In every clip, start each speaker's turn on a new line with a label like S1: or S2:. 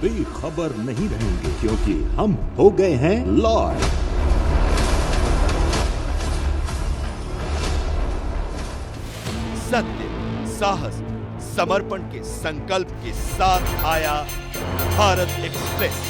S1: बेखबर नहीं रहेंगे, क्योंकि हम हो गए हैं लॉर्ड।
S2: सत्य, साहस, समर्पण के संकल्प के साथ आया भारत एक्सप्रेस।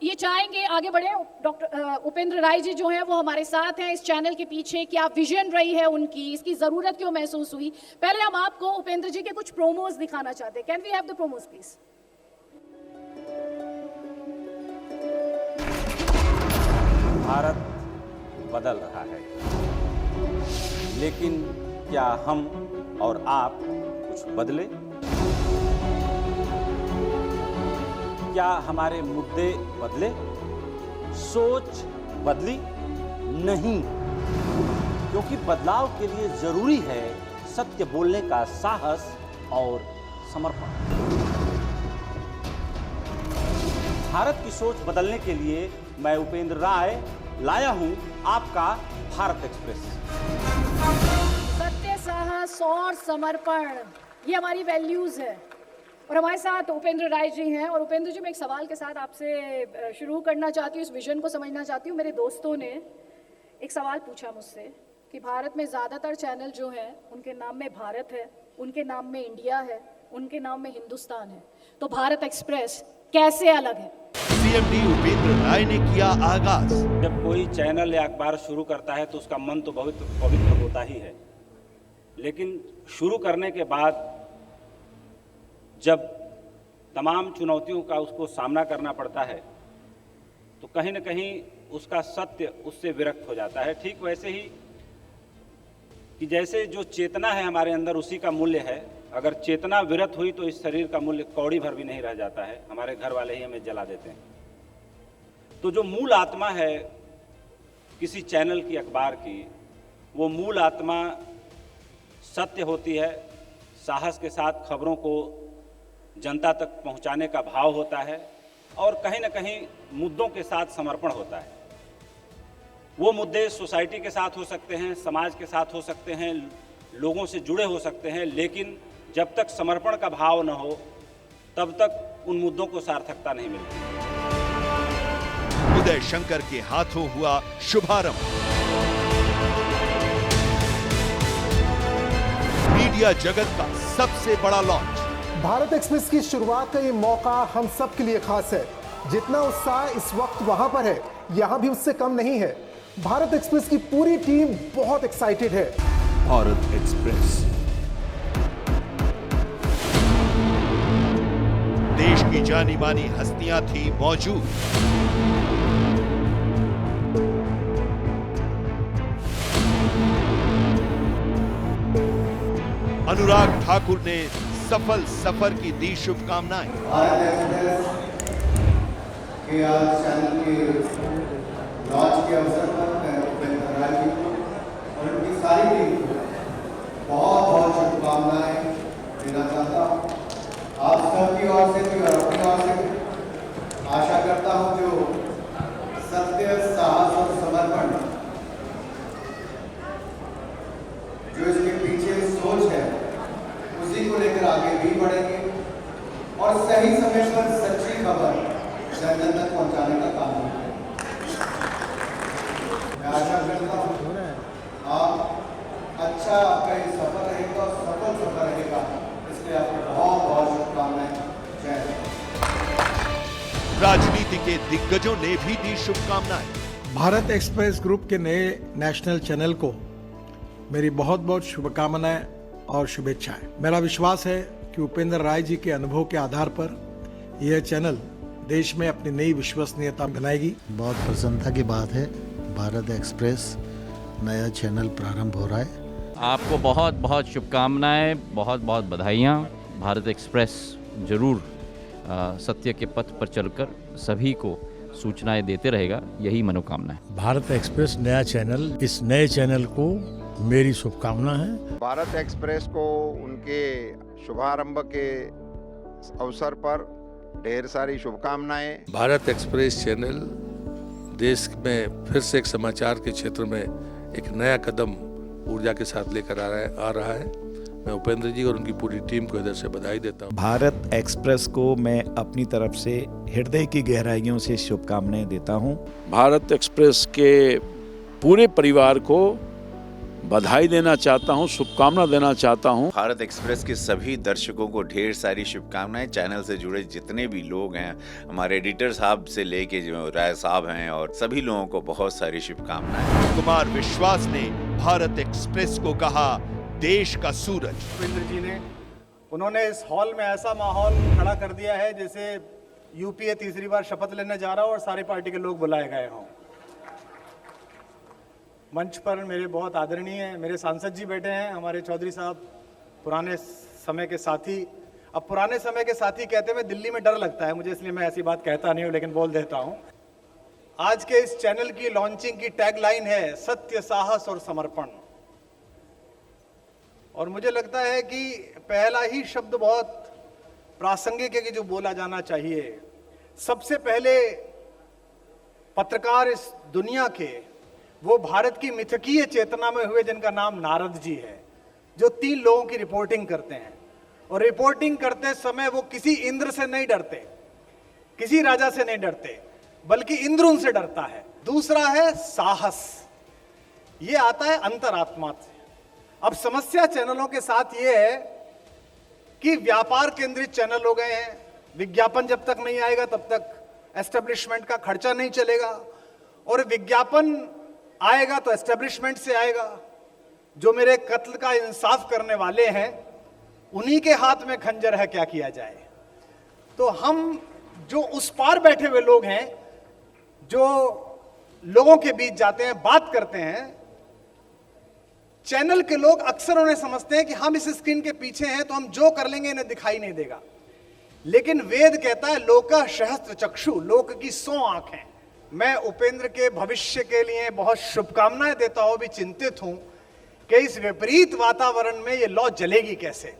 S3: ये चाहेंगे आगे बढ़े। डॉक्टर उपेंद्र राय जी जो हैं वो हमारे साथ हैं इस चैनल के पीछे। क्या विजन रही है उनकी, इसकी जरूरत क्यों महसूस हुई? पहले हम आपको उपेंद्र जी के कुछ प्रोमोज दिखाना चाहते हैं। Can we have the promos please?
S4: Bharat बदल रहा है, लेकिन क्या हम और आप कुछ बदले? क्या हमारे मुद्दे बदले? सोच बदली? नहीं, क्योंकि बदलाव के लिए जरूरी है सत्य बोलने का साहस और समर्पण। भारत की सोच बदलने के लिए मैं उपेंद्र राय लाया हूं आपका भारत एक्सप्रेस।
S3: सत्य, साहस और समर्पण, ये हमारी वैल्यूज है। और हमारे साथ उपेंद्र राय जी हैं। और उपेंद्र जी, मैं एक सवाल के साथ आपसे शुरू करना चाहती हूँ, इस विजन को समझना चाहती हूँ। मेरे दोस्तों ने एक सवाल पूछा मुझसे कि भारत में ज़्यादातर चैनल जो हैं उनके नाम में भारत है, उनके नाम में इंडिया है, उनके नाम में हिंदुस्तान है, तो भारत एक्सप्रेस कैसे अलग है?
S2: सीएमडी उपेंद्र राय ने किया आगाज।
S4: जब कोई चैनल या अखबार शुरू करता है तो उसका मन तो बहुत पवित्र होता ही है, लेकिन शुरू करने के बाद जब तमाम चुनौतियों का उसको सामना करना पड़ता है तो कहीं न कहीं उसका सत्य उससे विरक्त हो जाता है। ठीक वैसे ही कि जैसे जो चेतना है हमारे अंदर, उसी का मूल्य है। अगर चेतना विरक्त हुई तो इस शरीर का मूल्य कौड़ी भर भी नहीं रह जाता है। हमारे घर वाले ही हमें जला देते हैं। तो जो मूल आत्मा है किसी चैनल की, अखबार की, वो मूल आत्मा सत्य होती है। साहस के साथ खबरों को जनता तक पहुंचाने का भाव होता है और कहीं न कहीं मुद्दों के साथ समर्पण होता है। वो मुद्दे सोसाइटी के साथ हो सकते हैं, समाज के साथ हो सकते हैं, लोगों से जुड़े हो सकते हैं, लेकिन जब तक समर्पण का भाव न हो तब तक उन मुद्दों को सार्थकता नहीं मिलती।
S2: उदय शंकर के हाथों हुआ शुभारंभ। मीडिया जगत का सबसे बड़ा लॉन्च।
S5: भारत एक्सप्रेस की शुरुआत का ये मौका हम सब के लिए खास है। जितना उत्साह इस वक्त वहां पर है, यहां भी उससे कम नहीं है। भारत एक्सप्रेस की पूरी टीम बहुत एक्साइटेड है।
S1: भारत एक्सप्रेस,
S2: देश की जानी मानी हस्तियां थी मौजूद। अनुराग ठाकुर ने सफल सफर की दी शुभकामनाएं।
S6: भारत एक्सप्रेस के आज चैनल के लॉन्च के अवसर पर मैं उपेंद्र राय जी को और उनकी सारी टीम को बहुत बहुत शुभकामनाएं देना चाहता हूँ। आप सबकी ओर से भी और अपनी ओर से भी आशा करता हूँ जो सत्य, साहस और समर्पण जो इसके पीछे सोच है उसी को लेकर आगे भी बढ़ेंगे और सही समय पर सच्ची खबर जन जन तक पहुंचाने का काम करेंगे। मैं आशा करता हूँ आप अच्छा आपका ये सफर रहेगा और सफल सफर रहेगा। इसलिए आपको बहुत बहुत शुभकामनाएं। जय हिंद।
S2: राजनीति के दिग्गजों ने भी दी शुभकामनाएं।
S7: भारत एक्सप्रेस ग्रुप के नए नेशनल चैनल को मेरी बहुत बहुत शुभकामनाएं और शुभेच्छाएं। मेरा विश्वास है कि उपेंद्र राय जी के अनुभव के आधार पर यह चैनल देश में अपनी नई विश्वसनीयता बनाएगी।
S8: बहुत प्रसन्नता की बात है, भारत एक्सप्रेस नया चैनल प्रारंभ हो रहा है।
S9: आपको बहुत बहुत शुभकामनाएं, बहुत बहुत बधाइयाँ। भारत एक्सप्रेस जरूर सत्य के पथ पर चलकर सभी को सूचनाएं देते रहेगा, यही मनोकामना है।
S8: भारत एक्सप्रेस नया चैनल, इस नए चैनल को मेरी शुभकामना है।
S10: भारत एक्सप्रेस को उनके शुभारंभ के अवसर पर ढेर सारी शुभकामनाएं।
S11: भारत एक्सप्रेस चैनल देश में फिर से एक समाचार के क्षेत्र में एक नया कदम ऊर्जा के साथ लेकर आ रहा है। मैं उपेंद्र जी और उनकी पूरी टीम को इधर से बधाई देता हूँ।
S12: भारत एक्सप्रेस को मैं अपनी तरफ से हृदय की गहराइयों से शुभकामनाएं देता हूँ।
S13: भारत एक्सप्रेस के पूरे परिवार को बधाई देना चाहता हूं, शुभकामना देना चाहता हूं।
S14: भारत एक्सप्रेस के सभी दर्शकों को ढेर सारी शुभकामनाएं। चैनल से जुड़े जितने भी लोग हैं, हमारे एडिटर साहब से लेके जो राय साहब हैं, और सभी लोगों को बहुत सारी शुभकामनाएं।
S2: कुमार विश्वास ने भारत एक्सप्रेस को कहा देश का सूरज।
S6: उपेंद्र जी ने उन्होंने इस हॉल में ऐसा माहौल खड़ा कर दिया है जैसे यूपीए तीसरी बार शपथ लेने जा रहा हो और सारी पार्टी के लोग बुलाए गए हों। मंच पर मेरे बहुत आदरणीय मेरे सांसद जी बैठे हैं, हमारे चौधरी साहब पुराने समय के साथी। अब पुराने समय के साथी कहते हुए दिल्ली में डर लगता है मुझे, इसलिए मैं ऐसी बात कहता नहीं हूं, लेकिन बोल देता हूं। आज के इस चैनल की लॉन्चिंग की टैगलाइन है सत्य, साहस और समर्पण। और मुझे लगता है कि पहला ही शब्द बहुत प्रासंगिक है कि जो बोला जाना चाहिए। सबसे पहले पत्रकार इस दुनिया के वो भारत की मिथकीय चेतना में हुए जिनका नाम नारद जी है, जो 3 लोगों की रिपोर्टिंग करते हैं। और रिपोर्टिंग करते समय वो किसी इंद्र से नहीं डरते, किसी राजा से नहीं डरते, बल्कि इंद्र उनसे डरता है। दूसरा है साहस, ये आता है अंतरात्मा से। अब समस्या चैनलों के साथ ये है कि व्यापार केंद्रित चैनल हो गए हैं। विज्ञापन जब तक नहीं आएगा तब तक एस्टेब्लिशमेंट का खर्चा नहीं चलेगा, और विज्ञापन आएगा तो एस्टेब्लिशमेंट से आएगा। जो मेरे कत्ल का इंसाफ करने वाले हैं उन्हीं के हाथ में खंजर है, क्या किया जाए। तो हम जो उस पार बैठे हुए लोग हैं, जो लोगों के बीच जाते हैं, बात करते हैं, चैनल के लोग अक्सर उन्हें समझते हैं कि हम इस स्क्रीन के पीछे हैं तो हम जो कर लेंगे इन्हें दिखाई नहीं देगा। लेकिन वेद कहता है लोका सहस्त्र चक्षु, लोक की 100 आंखें। मैं उपेंद्र के भविष्य के लिए बहुत शुभकामनाएं देता हूं, भी चिंतित हूं कि इस विपरीत वातावरण में ये लौ जलेगी कैसे।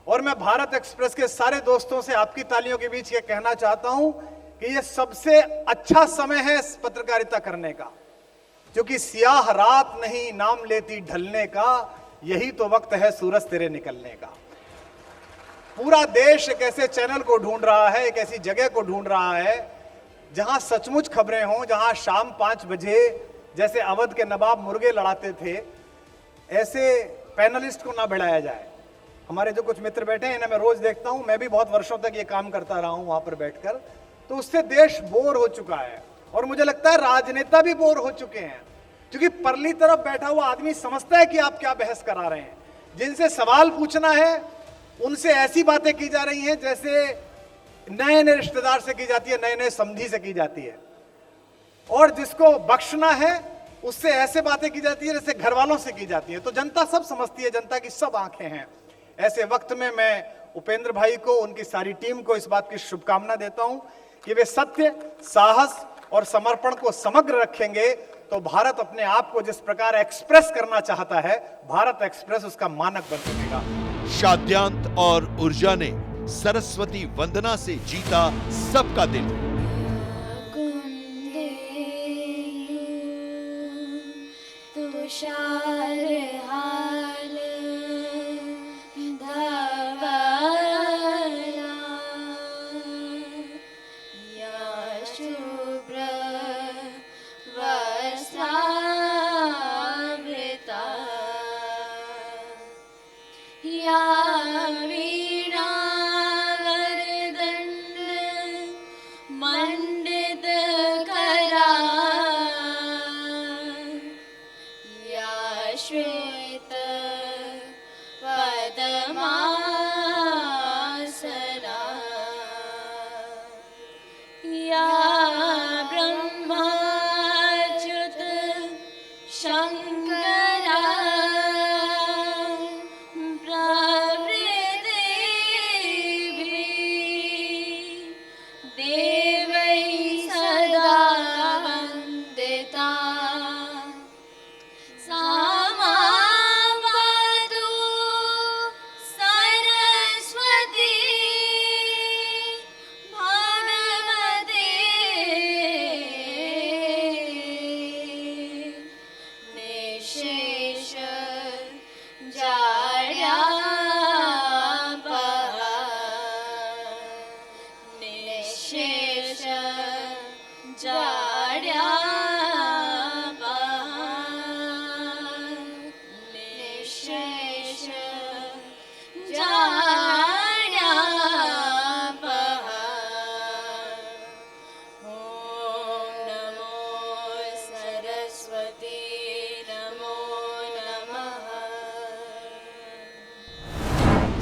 S6: और मैं भारत एक्सप्रेस के सारे दोस्तों से आपकी तालियों के बीच ये कहना चाहता हूं कि ये सबसे अच्छा समय है पत्रकारिता करने का, क्योंकि सियाह रात नहीं नाम लेती ढलने का, यही तो वक्त है सूरज तेरे निकलने का। पूरा देश एक ऐसे चैनल को ढूंढ रहा है, एक ऐसी जगह को ढूंढ रहा है जहां सचमुच खबरें हों, जहां शाम 5 बजे जैसे अवध के नवाब मुर्गे लड़ाते थे, ऐसे पैनलिस्ट को ना बढ़ाया जाए। हमारे जो कुछ मित्र बैठे हैं इन्हें मैं रोज देखता हूं, मैं भी बहुत वर्षों तक ये काम करता रहा हूं वहां पर बैठकर, तो उससे देश बोर हो चुका है। और मुझे लगता है राजनेता भी बोर हो चुके हैं, क्योंकि परली तरफ बैठा हुआ आदमी समझता है कि आप क्या बहस करा रहे हैं। जिनसे सवाल पूछना है उनसे ऐसी बातें की जा रही हैं जैसे नए नए रिश्तेदार से की जाती है, नए नए समधी से की जाती है। और जिसको बख्शना है उससे ऐसे बातें की जाती है जैसे घर वालों से की जाती है। तो जनता सब समझती है, जनता की सब आंखें हैं। ऐसे वक्त में मैं उपेंद्र भाई को, उनकी सारी टीम को इस बात की शुभकामना देता हूं कि वे सत्य, साहस और समर्पण को समग्र रखेंगे तो भारत अपने आप को जिस प्रकार एक्सप्रेस करना चाहता है, भारत एक्सप्रेस उसका मानक बन सकेगा।
S2: शाद्यांत और ऊर्जा ने सरस्वती वंदना से जीता सबका दिल।
S15: तुषार हाल धवला या शुभ्र वस्त्रामृता या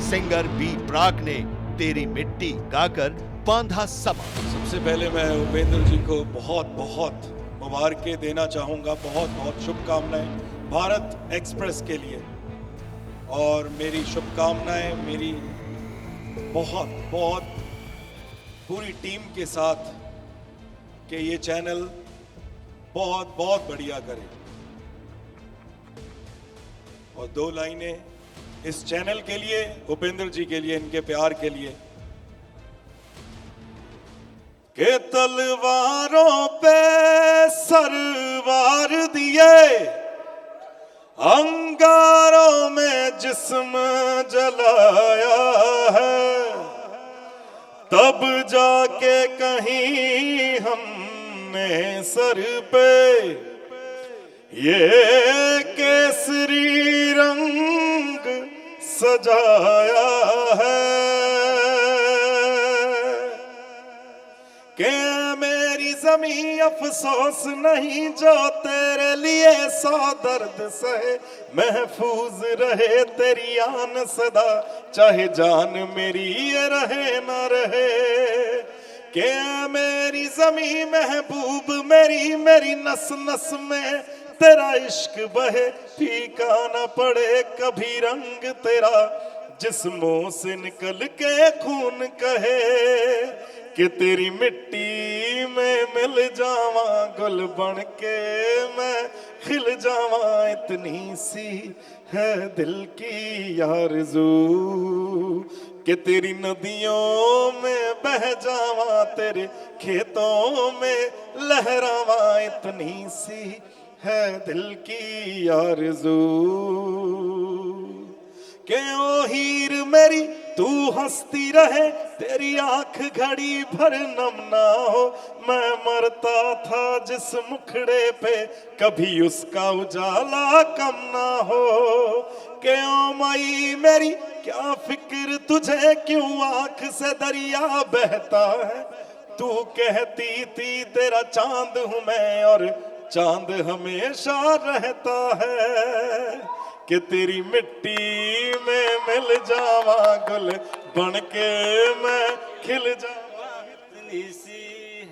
S2: सिंगर बी प्राक ने तेरी मिट्टी गाकर बांधा समा।
S16: सबसे पहले मैं उपेंद्र जी को बहुत बहुत मुबारकें देना चाहूँगा, बहुत बहुत शुभकामनाएं भारत एक्सप्रेस के लिए। और मेरी शुभकामनाएं मेरी बहुत बहुत पूरी टीम के साथ कि ये चैनल बहुत बहुत बढ़िया करे। और 2 लाइनें इस चैनल के लिए, उपेंद्र जी के लिए, इनके प्यार के लिए। के तलवारों पे सरवार दिए, अंगारों में जिस्म जलाया है, तब जाके कहीं हमने सर पे ये केसरी रंग सजाया है। के मेरी ज़मीं अफसोस नहीं जो तेरे लिए 100 दर्द सहे, महफूज रहे तेरी आन सदा, चाहे जान मेरी ये रहे ना रहे। के मेरी ज़मीं महबूब मेरी, मेरी नस नस में तेरा इश्क बहे, फीका न पड़े कभी रंग तेरा, जिस्मों से निकल के खून कहे। कि तेरी मिट्टी में मिल जावा, गुल बन के मैं खिल जावा, इतनी सी है दिल की आरज़ू। कि तेरी नदियों में बह जावा, तेरे खेतों में लहरावा, इतनी सी है दिल की आरज़ू। के ओ हीर मेरी तू हंसती रहे, तेरी आंख घड़ी भर नम ना हो, मैं मरता था जिस मुखड़े पे, कभी उसका उजाला कम ना हो। के ओ माई मेरी क्या फिक्र तुझे, क्यों आंख से दरिया बहता है, तू कहती थी तेरा चांद हूं मैं, और चांद हमेशा रहता है। कि तेरी मिट्टी में मिल जावा, गुल बन के मैं खिल जावा, इतनी सी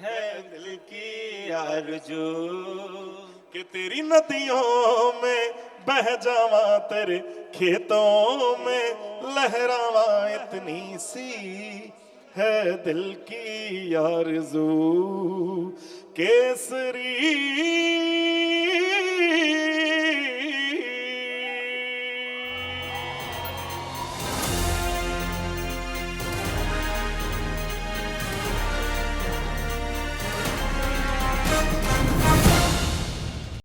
S16: है दिल की आरज़ू। कि तेरी नदियों में बह जावा, तेरे खेतों में लहरावा, इतनी सी है दिल की आरज़ू। केसरी